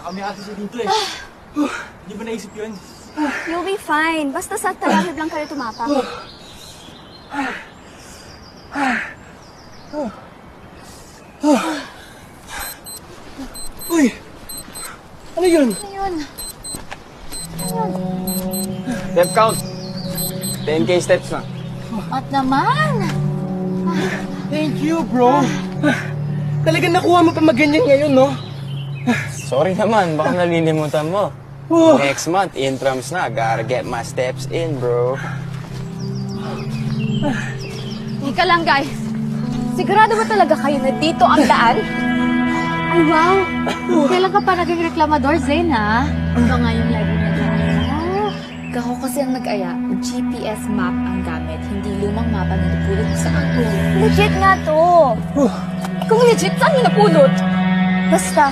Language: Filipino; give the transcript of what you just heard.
kami ate siya dito eh. Hindi ba naisip yun? You'll be fine. Basta sa talahib lang kayo tumapak. Uy! Ano yun? Ano yun? Step count. 10K steps na. At naman! Thank you, bro. Talagang nakuha mo pa maganyan ngayon, no? Sorry naman, baka nalilimutan mo. Oh. Next month, intrams na. Gotta get my steps in, bro. Ika lang, guys. Sigurado ba talaga kayo na dito ang daan? Ay, wow! Kailan ka pa naging reklamador, Zane, ha? Ito nga yung lagi na gano'n. Kako kasi ang nag-aya, GPS map ang gamit, hindi lumang mapa na napulot sa akin. Legit nga to. Kung legit, saan mo napulot? Basta,